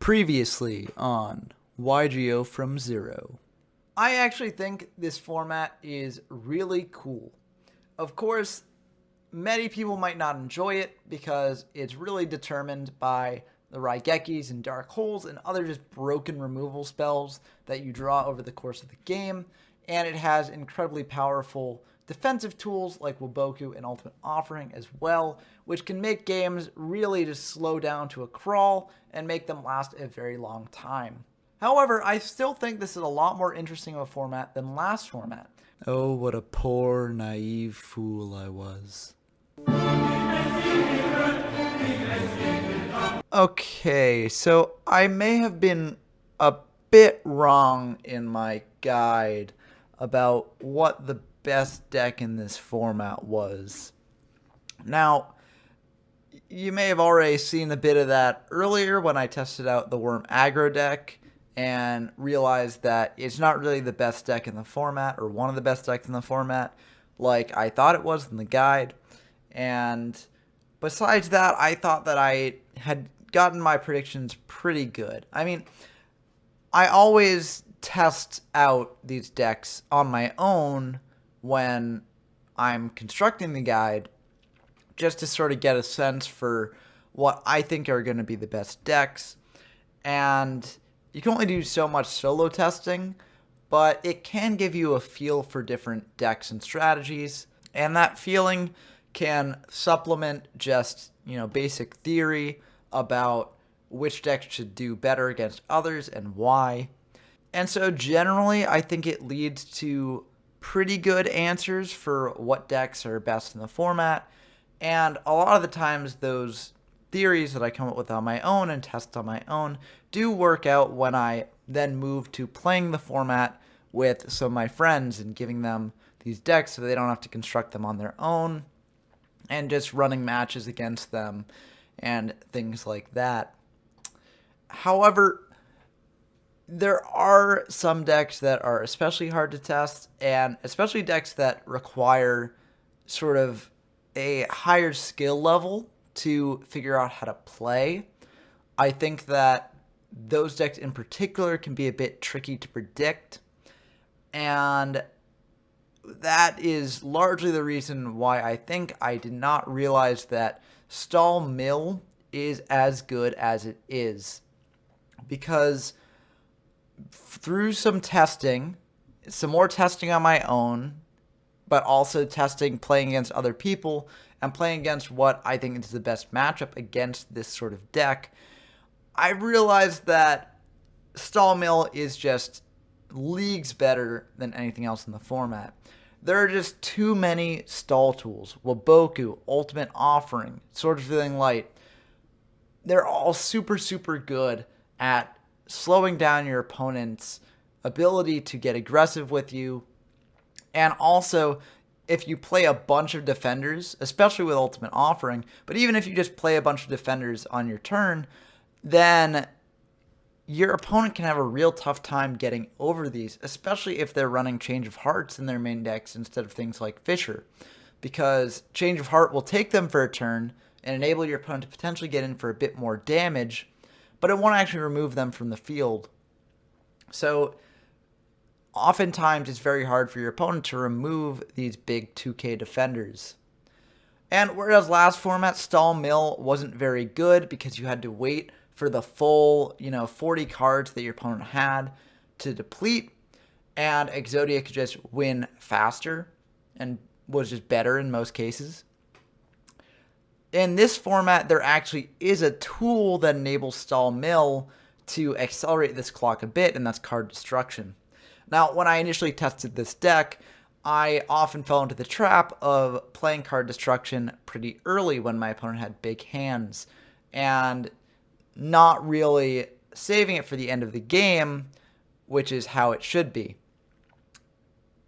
Previously on YGO from Zero. I actually think this format is really cool. Of course, many people might not enjoy it because it's really determined by the Raigekis and Dark Holes and other just broken removal spells that you draw over the course of the game, and it has incredibly powerful defensive tools like Waboku and Ultimate Offering as well, which can make games really just slow down to a crawl and make them last a very long time. However, I still think this is a lot more interesting of a format than last format. Oh, what a poor, naive fool I was. Okay, so I may have been a bit wrong in my guide about what the best deck in this format was. Now, you may have already seen a bit of that earlier when I tested out the Worm Aggro deck and realized that it's not really the best deck in the format, or one of the best decks in the format, like I thought it was in the guide. And besides that, I thought that I had gotten my predictions pretty good. I mean, I always test out these decks on my own when I'm constructing the guide, just to sort of get a sense for what I think are going to be the best decks. And you can only do so much solo testing, but it can give you a feel for different decks and strategies, and that feeling can supplement just, basic theory about which decks should do better against others and why. And so generally, I think it leads to pretty good answers for what decks are best in the format. And a lot of the times, those theories that I come up with on my own and test on my own do work out when I then move to playing the format with some of my friends and giving them these decks so they don't have to construct them on their own, and just running matches against them and things like that. However, there are some decks that are especially hard to test, and especially decks that require sort of a higher skill level to figure out how to play. I think that those decks in particular can be a bit tricky to predict, and that is largely the reason why I think I did not realize that Stall Mill is as good as it is. Because through some testing, some more testing on my own, but also testing, playing against other people, and playing against what I think is the best matchup against this sort of deck, I realized that Stall Mill is just leagues better than anything else in the format. There are just too many stall tools. Waboku, Ultimate Offering, Sword of Feeling Light. They're all super, super good at slowing down your opponent's ability to get aggressive with you. And also, if you play a bunch of defenders, especially with Ultimate Offering, but even if you just play a bunch of defenders on your turn, then your opponent can have a real tough time getting over these, especially if they're running Change of Hearts in their main decks instead of things like Fisher, because Change of Heart will take them for a turn and enable your opponent to potentially get in for a bit more damage, but it won't actually remove them from the field. So oftentimes it's very hard for your opponent to remove these big 2k defenders. And whereas last format, Stall Mill wasn't very good because you had to wait for the full, 40 cards that your opponent had to deplete, and Exodia could just win faster and was just better in most cases. In this format, there actually is a tool that enables Stall Mill to accelerate this clock a bit, and that's Card Destruction. Now, when I initially tested this deck, I often fell into the trap of playing Card Destruction pretty early when my opponent had big hands, and not really saving it for the end of the game, which is how it should be.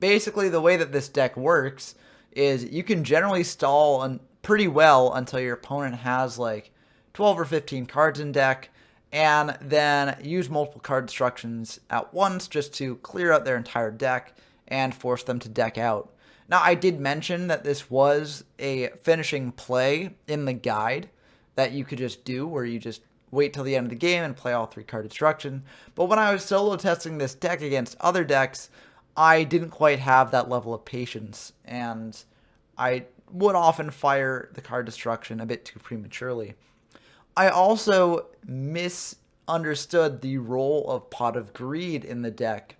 Basically, the way that this deck works is you can generally stall pretty well until your opponent has like 12 or 15 cards in deck, and then use multiple card destructions at once just to clear out their entire deck and force them to deck out. Now, I did mention that this was a finishing play in the guide that you could just do, where you just wait till the end of the game and play all 3 card destruction. But when I was solo testing this deck against other decks, I didn't quite have that level of patience, and I would often fire the card destruction a bit too prematurely. I also misunderstood the role of Pot of Greed in the deck,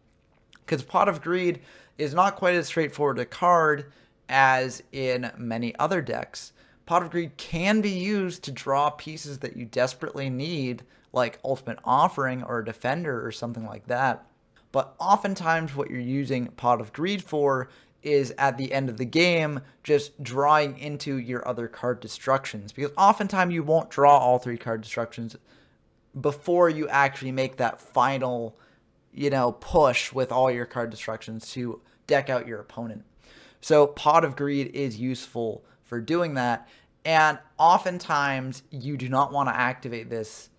because Pot of Greed is not quite as straightforward a card as in many other decks. Pot of Greed can be used to draw pieces that you desperately need, like Ultimate Offering or a Defender or something like that. But oftentimes what you're using Pot of Greed for is at the end of the game just drawing into your other card destructions, because oftentimes you won't draw all 3 card destructions before you actually make that final, push with all your card destructions to deck out your opponent. So Pot of Greed is useful for doing that, and oftentimes you do not want to activate this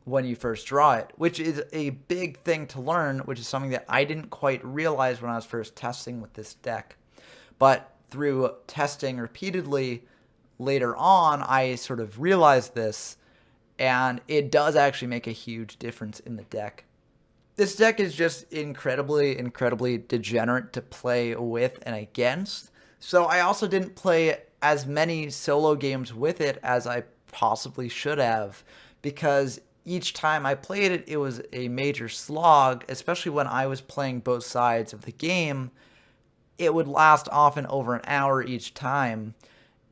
when you first draw it, which is a big thing to learn, which is something that I didn't quite realize when I was first testing with this deck. But through testing repeatedly later on, I sort of realized this, and it does actually make a huge difference in the deck. This deck is just incredibly, incredibly degenerate to play with and against. So I also didn't play as many solo games with it as I possibly should have, because each time I played it, it was a major slog, especially when I was playing both sides of the game. It would last often over an hour each time.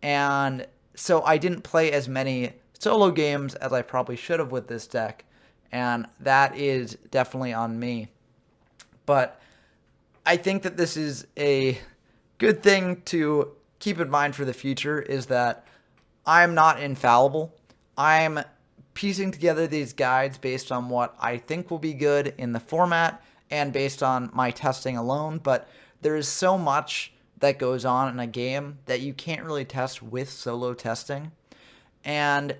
And so I didn't play as many solo games as I probably should have with this deck. And that is definitely on me. But I think that this is a good thing to keep in mind for the future, is that I'm not infallible. I'm piecing together these guides based on what I think will be good in the format and based on my testing alone, but there is so much that goes on in a game that you can't really test with solo testing, and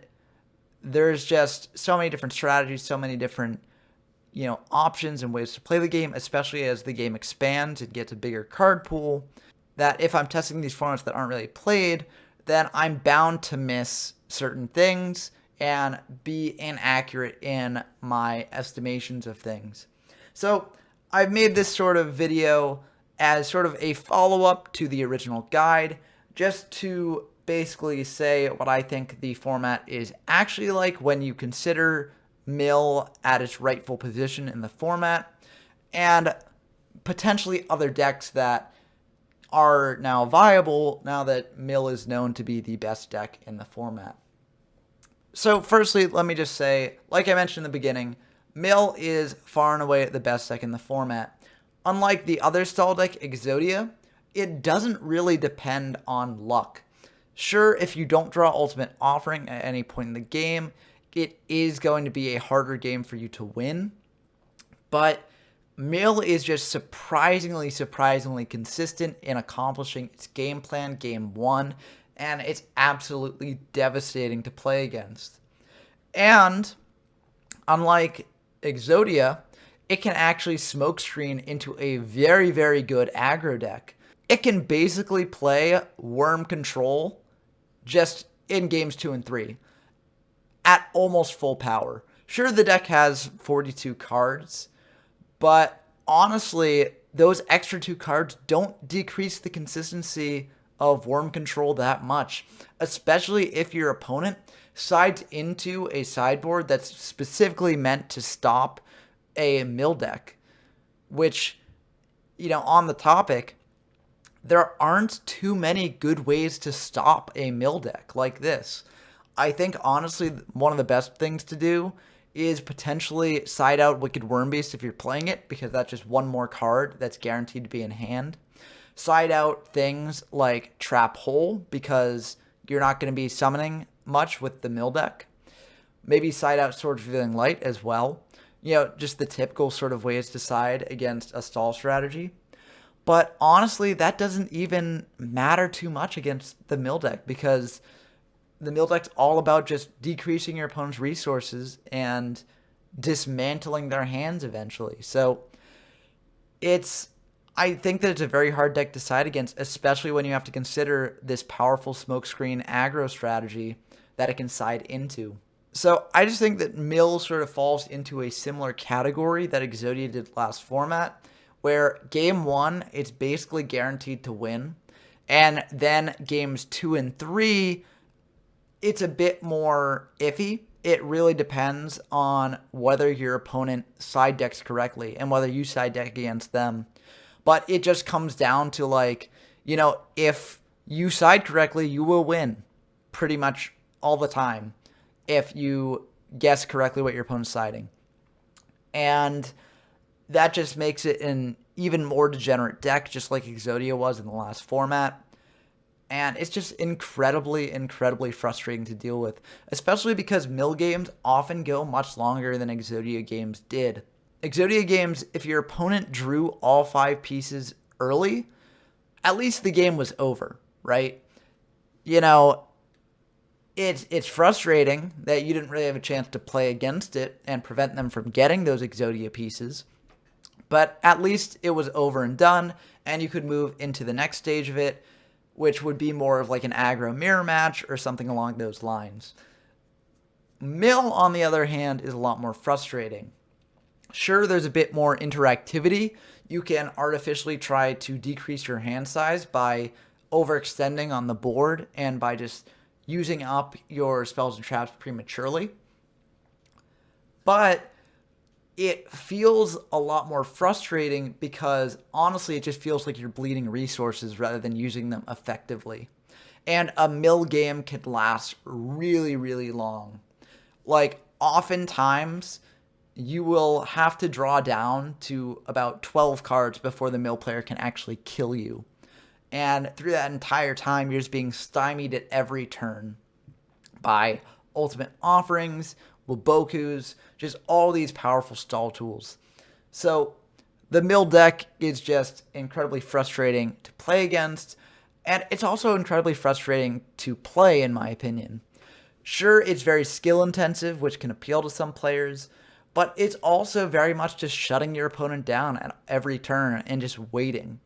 there's just so many different strategies, so many different options and ways to play the game, especially as the game expands and gets a bigger card pool, that if I'm testing these formats that aren't really played, then I'm bound to miss certain things and be inaccurate in my estimations of things. So I've made this sort of video as sort of a follow-up to the original guide, just to basically say what I think the format is actually like when you consider Mill at its rightful position in the format, and potentially other decks that are now viable now that Mill is known to be the best deck in the format. So firstly, let me just say, like I mentioned in the beginning, Mill is far and away the best deck in the format. Unlike the other stall deck, Exodia, it doesn't really depend on luck. Sure, if you don't draw Ultimate Offering at any point in the game, it is going to be a harder game for you to win. But Mill is just surprisingly consistent in accomplishing its game plan game one, and it's absolutely devastating to play against. And unlike Exodia, it can actually smokescreen into a very, very good aggro deck. It can basically play Worm Control just in games 2 and 3 at almost full power. Sure, the deck has 42 cards, but honestly, those extra 2 cards don't decrease the consistency of Worm Control that much, especially if your opponent sides into a sideboard that's specifically meant to stop a Mill deck, which, on the topic, there aren't too many good ways to stop a Mill deck like this. I think, honestly, one of the best things to do is potentially side out Wicked Wormbeast if you're playing it, because that's just one more card that's guaranteed to be in hand. Side out things like Trap Hole, because you're not going to be summoning much with the Mill deck. Maybe side out Sword Revealing Light as well. Just the typical sort of ways to side against a stall strategy. But honestly, that doesn't even matter too much against the Mill deck, because the Mill deck's all about just decreasing your opponent's resources and dismantling their hands eventually. So I think that it's a very hard deck to side against, especially when you have to consider this powerful smokescreen aggro strategy that it can side into. So I just think that Mill sort of falls into a similar category that Exodia did last format, where game one, it's basically guaranteed to win. And then games 2 and 3, it's a bit more iffy. It really depends on whether your opponent side decks correctly and whether you side deck against them. But it just comes down to like, if you side correctly, you will win pretty much all the time if you guess correctly what your opponent's siding. And that just makes it an even more degenerate deck, just like Exodia was in the last format. And it's just incredibly, incredibly frustrating to deal with, especially because mill games often go much longer than Exodia games did. Exodia games, if your opponent drew all 5 pieces early, at least the game was over, right? It's frustrating that you didn't really have a chance to play against it and prevent them from getting those Exodia pieces, but at least it was over and done, and you could move into the next stage of it, which would be more of like an aggro mirror match or something along those lines. Mill, on the other hand, is a lot more frustrating. Sure, there's a bit more interactivity. You can artificially try to decrease your hand size by overextending on the board and by just using up your spells and traps prematurely. But it feels a lot more frustrating because honestly, it just feels like you're bleeding resources rather than using them effectively. And a mill game can last really, really long. Like, oftentimes, you will have to draw down to about 12 cards before the mill player can actually kill you. And through that entire time, you're just being stymied at every turn by ultimate offerings, Wabokus, just all these powerful stall tools. So the mill deck is just incredibly frustrating to play against, and it's also incredibly frustrating to play, in my opinion. Sure, it's very skill intensive, which can appeal to some players, but it's also very much just shutting your opponent down at every turn and just waiting.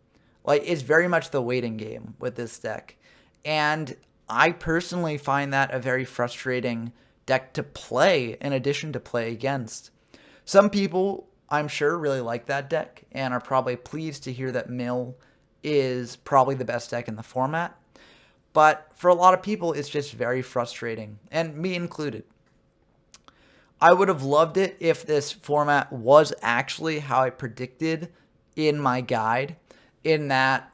Like, it's very much the waiting game with this deck. And I personally find that a very frustrating deck to play in addition to play against. Some people, I'm sure, really like that deck and are probably pleased to hear that Mill is probably the best deck in the format. But for a lot of people, it's just very frustrating, and me included. I would have loved it if this format was actually how I predicted in my guide, in that,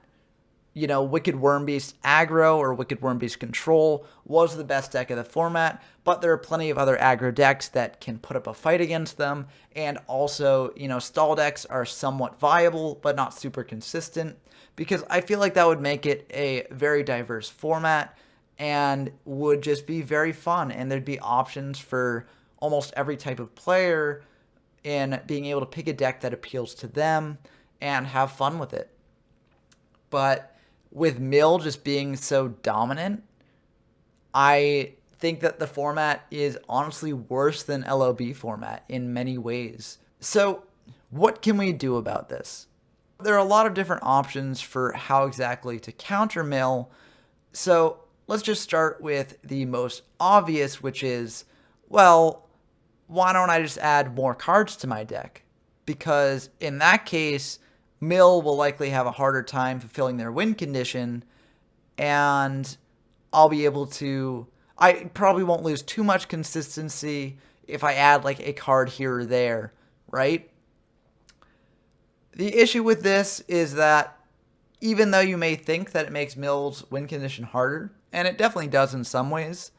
Wicked Wormbeast aggro or Wicked Wormbeast control was the best deck of the format, but there are plenty of other aggro decks that can put up a fight against them, and also, stall decks are somewhat viable, but not super consistent, because I feel like that would make it a very diverse format and would just be very fun, and there'd be options for almost every type of player in being able to pick a deck that appeals to them and have fun with it. But with Mill just being so dominant, I think that the format is honestly worse than LOB format in many ways. So what can we do about this? There are a lot of different options for how exactly to counter Mill. So let's just start with the most obvious, which is, well, why don't I just add more cards to my deck? Because in that case, Mill will likely have a harder time fulfilling their win condition, and I probably won't lose too much consistency if I add like a card here or there, right? The issue with this is that even though you may think that it makes Mill's win condition harder, and it definitely does in some ways,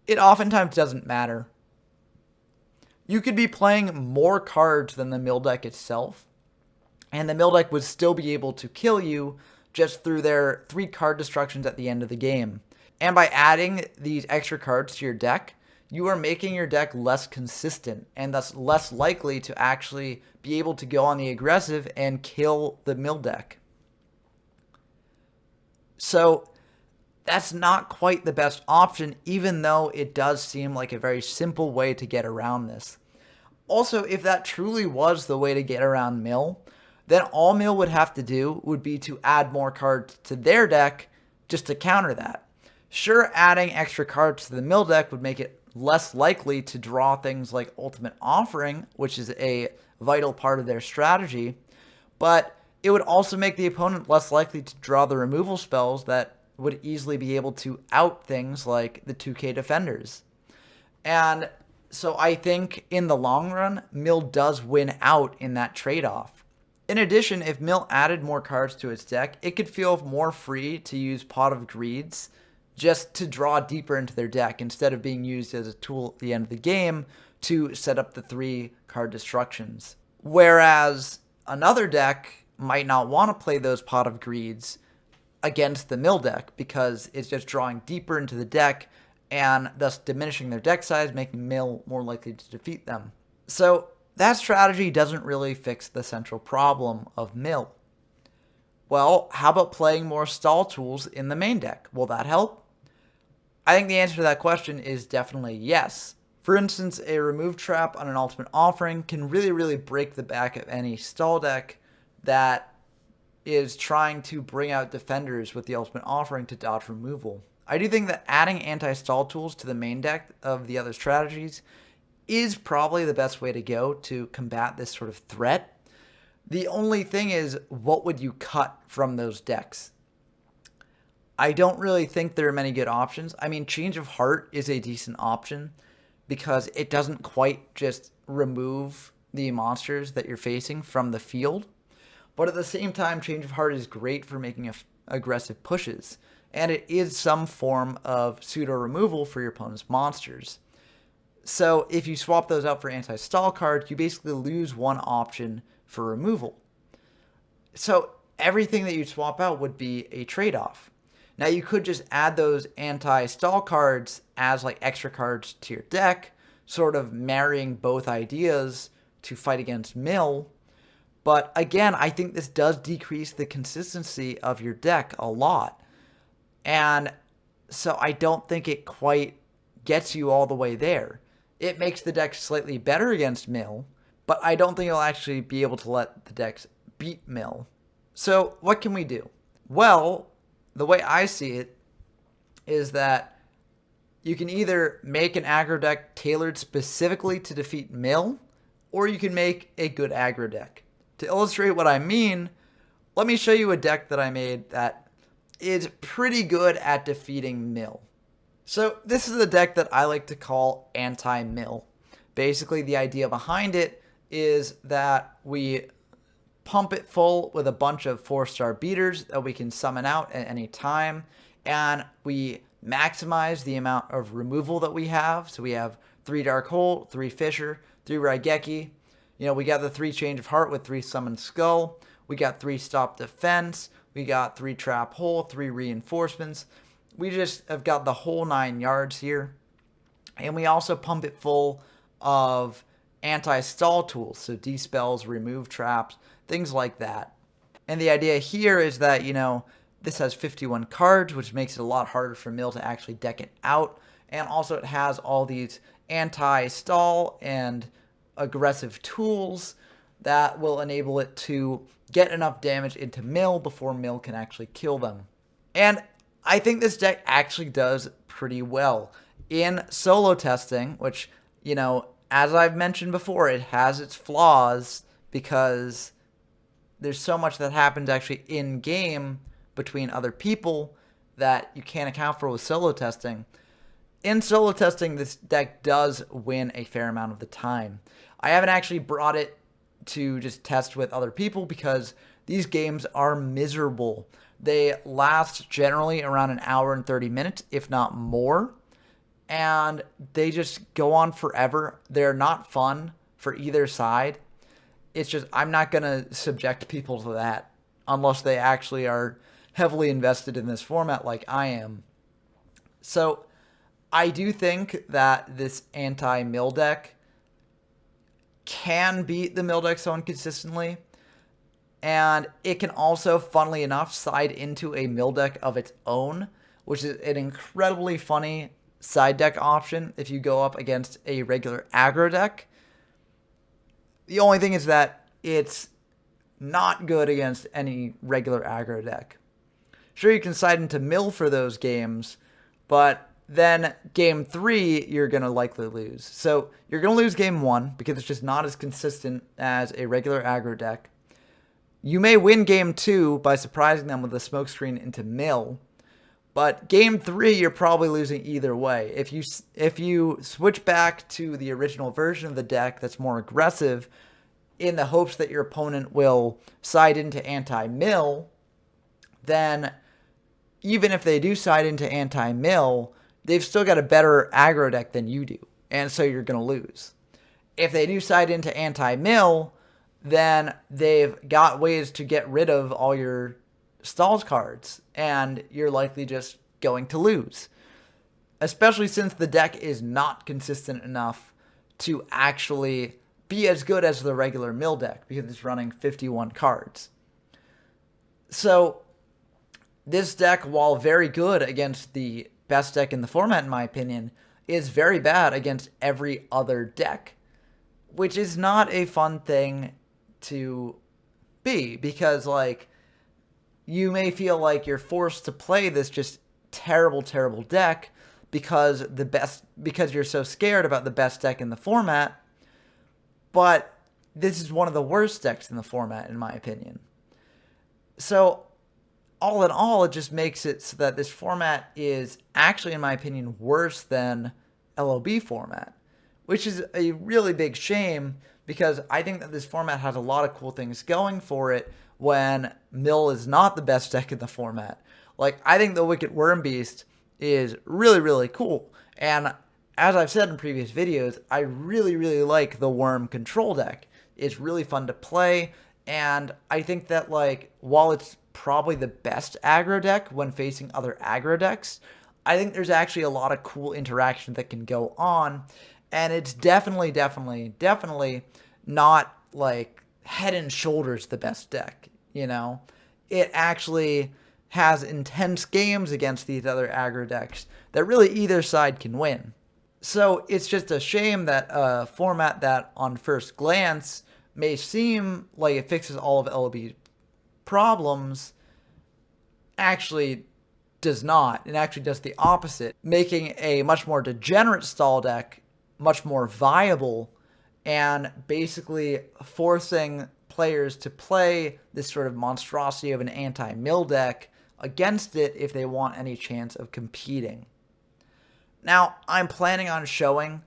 it oftentimes doesn't matter. You could be playing more cards than the Mill deck itself, and the Mill deck would still be able to kill you just through their 3 card destructions at the end of the game. And by adding these extra cards to your deck, you are making your deck less consistent and thus less likely to actually be able to go on the aggressive and kill the Mill deck. So that's not quite the best option, even though it does seem like a very simple way to get around this. Also, if that truly was the way to get around Mill, then all Mill would have to do would be to add more cards to their deck just to counter that. Sure, adding extra cards to the Mill deck would make it less likely to draw things like Ultimate Offering, which is a vital part of their strategy, but it would also make the opponent less likely to draw the removal spells that would easily be able to out things like the 2K defenders. And so I think in the long run, Mill does win out in that trade-off. In addition, if Mill added more cards to its deck, it could feel more free to use Pot of Greeds just to draw deeper into their deck instead of being used as a tool at the end of the game to set up the 3 card destructions. Whereas another deck might not want to play those Pot of Greeds against the Mill deck because it's just drawing deeper into the deck and thus diminishing their deck size, making Mill more likely to defeat them. So that strategy doesn't really fix the central problem of Mill. Well, how about playing more stall tools in the main deck? Will that help? I think the answer to that question is definitely yes. For instance, a remove trap on an Ultimate Offering can really break the back of any stall deck that is trying to bring out defenders with the Ultimate Offering to dodge removal. I do think that adding anti-stall tools to the main deck of the other strategies is probably the best way to go to combat this sort of threat. The only thing is, what would you cut from those decks? I don't really think there are many good options. I mean, Change of Heart is a decent option because it doesn't quite just remove the monsters that you're facing from the field. But at the same time, Change of Heart is great for making aggressive pushes. And it is some form of pseudo removal for your opponent's monsters. So if you swap those out for anti-stall cards, you basically lose one option for removal. So everything that you swap out would be a trade-off. Now you could just add those anti-stall cards as like extra cards to your deck, sort of marrying both ideas to fight against Mill. But again, I think this does decrease the consistency of your deck a lot. And so I don't think it quite gets you all the way there. It makes the deck slightly better against Mill, but I don't think it'll actually be able to let the decks beat Mill. So what can we do? Well, the way I see it is that you can either make an aggro deck tailored specifically to defeat Mill, or you can make a good aggro deck. To illustrate what I mean, let me show you a deck that I made that is pretty good at defeating Mill. So this is a deck that I like to call anti-Mill. Basically, the idea behind it is that we pump it full with a bunch of 4-star beaters that we can summon out at any time, and we maximize the amount of removal that we have. So we have 3 Dark Hole, 3 Fissure, 3 Raigeki. We got the 3 Change of Heart with 3 Summon Skull. We got 3 Stop Defense. We got 3 Trap Hole, 3 Reinforcements. We just have got the whole 9 yards here. And we also pump it full of anti-stall tools. So dispels, remove traps, things like that. And the idea here is that, this has 51 cards, which makes it a lot harder for Mill to actually deck it out. And also it has all these anti-stall and aggressive tools that will enable it to get enough damage into Mill before Mill can actually kill them. And I think this deck actually does pretty well. In solo testing, which, as I've mentioned before, it has its flaws because there's so much that happens actually in-game between other people that you can't account for with solo testing. In solo testing, this deck does win a fair amount of the time. I haven't actually brought it to just test with other people because these games are miserable. They last generally around an hour and 30 minutes, if not more. And they just go on forever. They're not fun for either side. It's just, I'm not going to subject people to that unless they actually are heavily invested in this format like I am. So I do think that this anti-Mill deck can beat the Mill deck so inconsistently. And it can also, funnily enough, side into a Mill deck of its own, which is an incredibly funny side deck option if you go up against a regular aggro deck. The only thing is that it's not good against any regular aggro deck. Sure, you can side into Mill for those games, but then game 3, you're going to likely lose. So you're going to lose game 1 because it's just not as consistent as a regular aggro deck. You may win game 2 by surprising them with a smokescreen into mill. But game 3, you're probably losing either way. If you switch back to the original version of the deck that's more aggressive in the hopes that your opponent will side into anti-mill, then even if they do side into anti-mill, they've still got a better aggro deck than you do, and so you're going to lose. If they do side into anti-mill, then they've got ways to get rid of all your stalls cards, and you're likely just going to lose. Especially since the deck is not consistent enough to actually be as good as the regular mill deck, because it's running 51 cards. So this deck, while very good against the best deck in the format, in my opinion, is very bad against every other deck, which is not a fun thing to be, because like you may feel like you're forced to play this just terrible deck because you're so scared about the best deck in the format, but this is one of the worst decks in the format, in my opinion. So all in all, it just makes it so that this format is actually, in my opinion, worse than LOB format, which is a really big shame, because I think that this format has a lot of cool things going for it when mill is not the best deck in the format. Like, I think the Wicked Worm Beast is really cool. And as I've said in previous videos, I really like the Worm control deck. It's really fun to play, and I think that, like, while it's probably the best aggro deck when facing other aggro decks, I think there's actually a lot of cool interaction that can go on, and it's definitely not, like, head and shoulders the best deck, you know? It actually has intense games against these other aggro decks that really either side can win. So it's just a shame that a format that on first glance may seem like it fixes all of LOB's problems actually does not. It actually does the opposite, making a much more degenerate stall deck much more viable, and basically forcing players to play this sort of monstrosity of an anti-mill deck against it if they want any chance of competing. Now, I'm planning on showing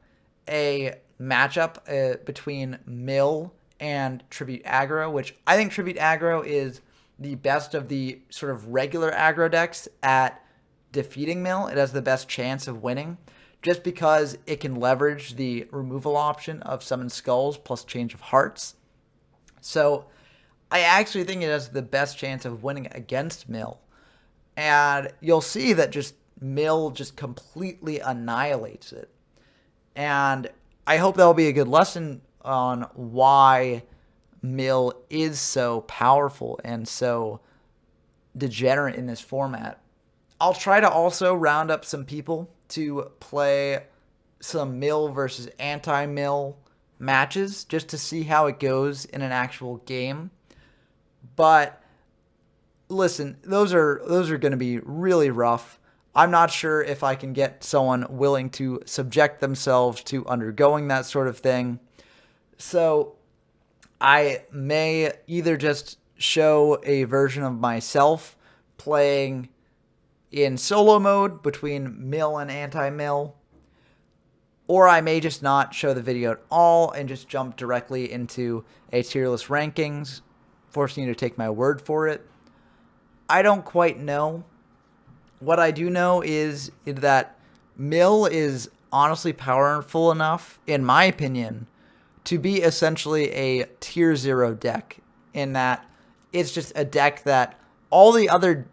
a matchup between mill and Tribute Aggro, which I think Tribute Aggro is the best of the sort of regular aggro decks at defeating mill. It has the best chance of winning, just because it can leverage the removal option of Summon Skulls plus Change of Hearts. So I actually think it has the best chance of winning against mill. And you'll see that just mill just completely annihilates it. And I hope that will be a good lesson on why mill is so powerful and so degenerate in this format. I'll try to also round up some people to play some mill versus anti-mill matches just to see how it goes in an actual game. But listen, those are going to be really rough. I'm not sure if I can get someone willing to subject themselves to undergoing that sort of thing. So I may either just show a version of myself playing in solo mode between mill and anti-mill, or I may just not show the video at all and just jump directly into a tier list rankings, forcing you to take my word for it. I don't quite know. What I do know is that mill is honestly powerful enough, in my opinion, to be essentially a tier 0 deck, in that it's just a deck that all the other,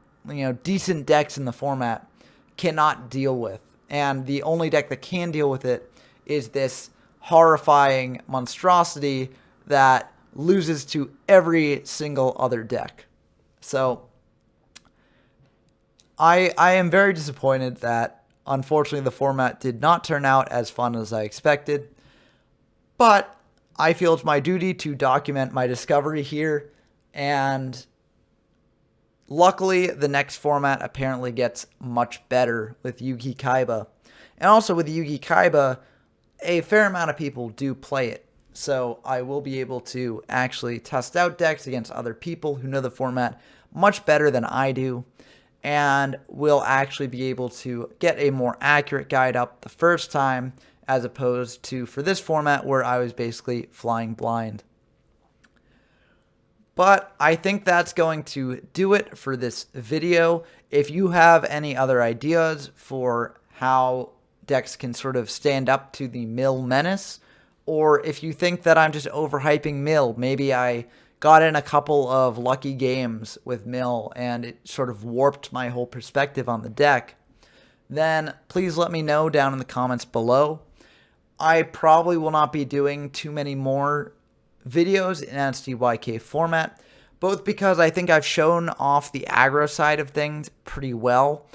decent decks in the format cannot deal with. And the only deck that can deal with it is this horrifying monstrosity that loses to every single other deck. So I am very disappointed that, unfortunately, the format did not turn out as fun as I expected. But I feel it's my duty to document my discovery here, and luckily the next format apparently gets much better with Yugi Kaiba. And also with Yugi Kaiba, a fair amount of people do play it. So I will be able to actually test out decks against other people who know the format much better than I do. And will actually be able to get a more accurate guide up the first time, as opposed to for this format where I was basically flying blind. But I think that's going to do it for this video. If you have any other ideas for how decks can sort of stand up to the mill menace, or if you think that I'm just overhyping mill, maybe I got in a couple of lucky games with mill and it sort of warped my whole perspective on the deck, then please let me know down in the comments below. I probably will not be doing too many more videos in SDYK format, both because I think I've shown off the aggro side of things pretty well,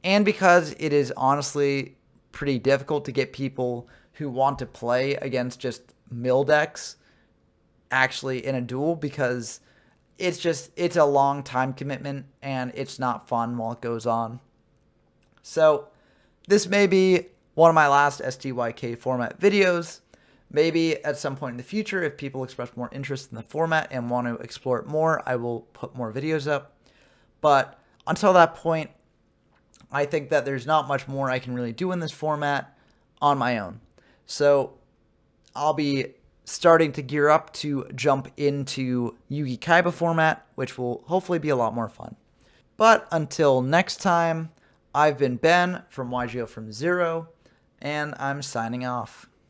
and because it is honestly pretty difficult to get people who want to play against just mill decks actually in a duel, because it's a long time commitment and it's not fun while it goes on. So this may be one of my last SDYK format videos. Maybe at some point in the future, if people express more interest in the format and want to explore it more, I will put more videos up. But until that point, I think that there's not much more I can really do in this format on my own. So I'll be starting to gear up to jump into Yugi Kaiba format, which will hopefully be a lot more fun. But until next time, I've been Ben from YGO from Zero, and I'm signing off.